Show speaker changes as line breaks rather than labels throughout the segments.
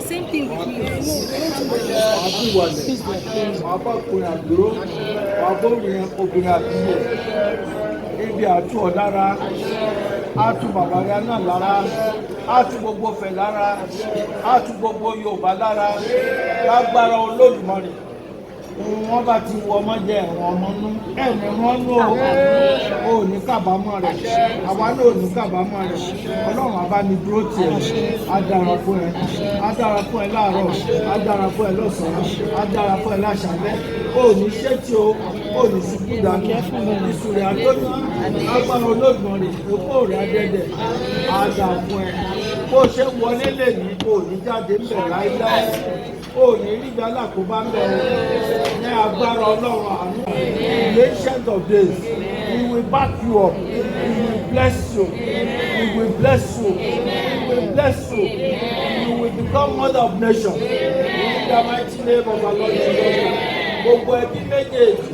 Same thing with me.
Ibi àtú ọ̀dára, àtú bàbá rẹ̀ náà lára, àtú gbogbo Ifẹ̀ lára, àtú gbogbo Yorùbá lára, lágbára Olódùmarè. Wọ́n bá ti wọ ọmọ jẹ ẹ̀wọ̀n ọmọ nú, ẹ̀mí wọn nú ò ní kábàámọ̀ rẹ̀, àwa náà ò ní kábàámọ̀ rẹ̀. Ọlọ́run á bá mi dúró tiẹ̀, á dára fún ẹ, á dára fún ẹ láàárọ̀, á dára fún ẹ lọ́sàn-án, á dára fún ẹ láṣálẹ́. Ò ní ṣètì o, ò ní ṣubú dànù, ìṣúrẹ́ àtọ́jú, lágbára Olódùmarè, òkú rẹ̀ adẹ́dẹ̀, á dà fún ẹ. Bó ṣe wọlé lè ní kò ní jáde ń bẹ̀ láíláí. Oh, ní rí gbàlà kó bá ń bẹ̀rẹ̀ ní agbára Ọlọ́run àánú. The ancient of days, he will back you up, he will bless you, he will bless you, he will bless you, you will become mother of nations. In the mighty name of our Lord Jesus. Gbogbo ẹbí méjèèjì,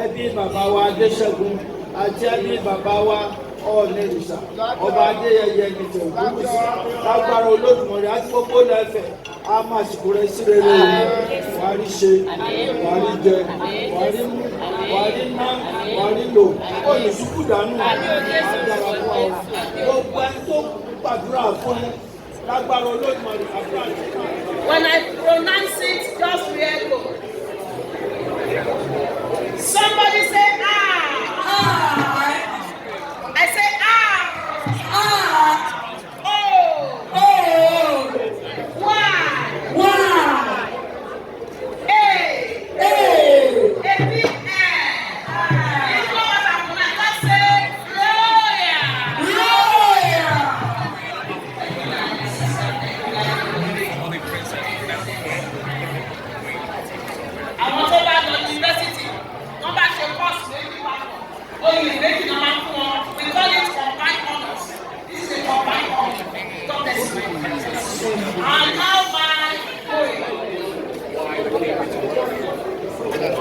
ẹbí bàbá wa Adéṣẹ́gun àti ẹbí bàbá wa Ọ̀nẹ́rìṣà, ọba Adéyẹyẹ ní Ògúnwùsì, lágbára Olódùmarè àti gbogbo lẹ́fẹ̀ẹ́. A máa ṣìkò rẹ̀ sí rere wà á rí ṣe, wà á rí jẹ, wà á rí mú, wà á rí ná, wà á rí lò. Ó lè ṣubú dànù, á dára fún wa. Gbogbo ẹni tó gbàdúrà fún lágbára Olódùmarè àdúrà ní ká.
When I pronounce it, just re-echo. Somebody say ah. I say ah.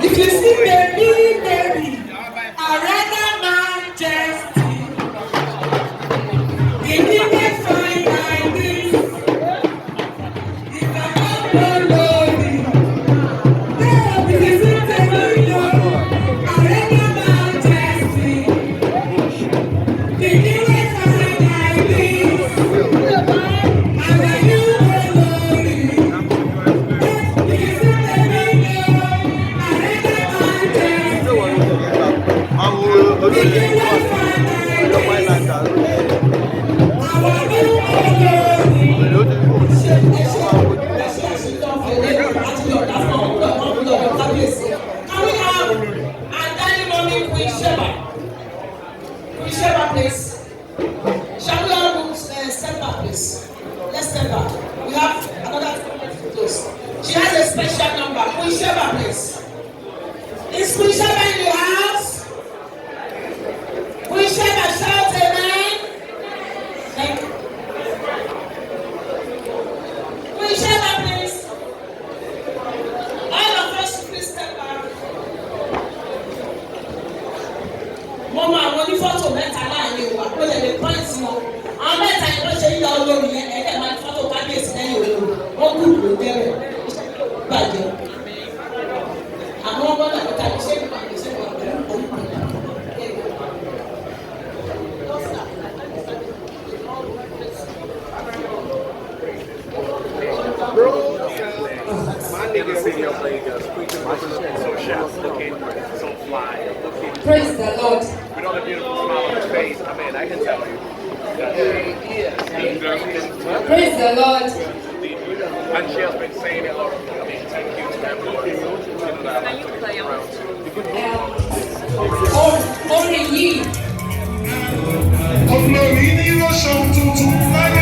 If you see baby, Arena Majesty, if you can find like this, if I don't know me, if you see baby, Arena Majesty, if you can find like this, and then you don't know me, if you see baby, she has a special number. Queen Sheba, please. Is Queen Sheba in the house? Queen Sheba, shout amen. Thank you. Queen Sheba, please. All of us, please step back. Mama, I want you photo mẹ́ta láàrin wa. Ó lè lè point wọn. Àwọn mẹ́ta ni wọ́n ṣe ń yọ olórí yẹn. Ẹ̀jẹ̀ máa ní photo kábíyèsí lẹ́yìn olórí. Wọ́n kú ìlú tẹ́lẹ̀. Bàjẹ́. Àwọn ọmọ náà kò tàbí ṣé ìgbà kò ṣe wà pẹ̀lú orúkọ náà. Praise the Lord.
With all the beautiful smile on his face, I mean, I can tell you.
Praise the Lord.
And she has been saying a lot. I mean, thank you to everyone.
Orin yìí.
Olori ni ó ṣe ohun tuntun láyé.